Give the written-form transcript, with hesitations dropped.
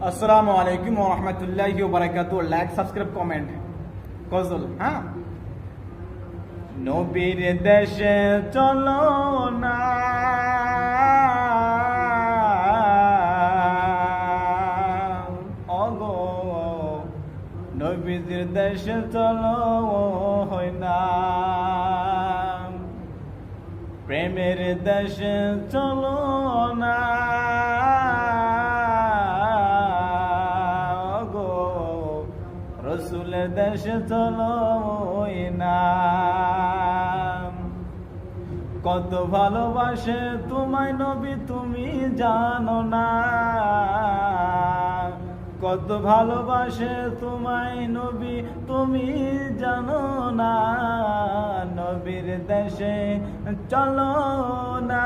আসসালামু আলাইকুম ওয়া রাহমাতুল্লাহি ওয়া বারাকাতুহু। Like, subscribe, comment. গজল, হ্যাঁ। নবীর দেশে চলো না, ওগো নবীর দেশে চলো হয় না, প্রেমের দেশে চলো না, ওগো রসুলের দেশে চলো না। কত ভালোবাসে তোমায় নবী তুমি জানো না, কত ভালোবাসে তোমায় নবী তুমি জানো না। নবীর দেশে চলো না।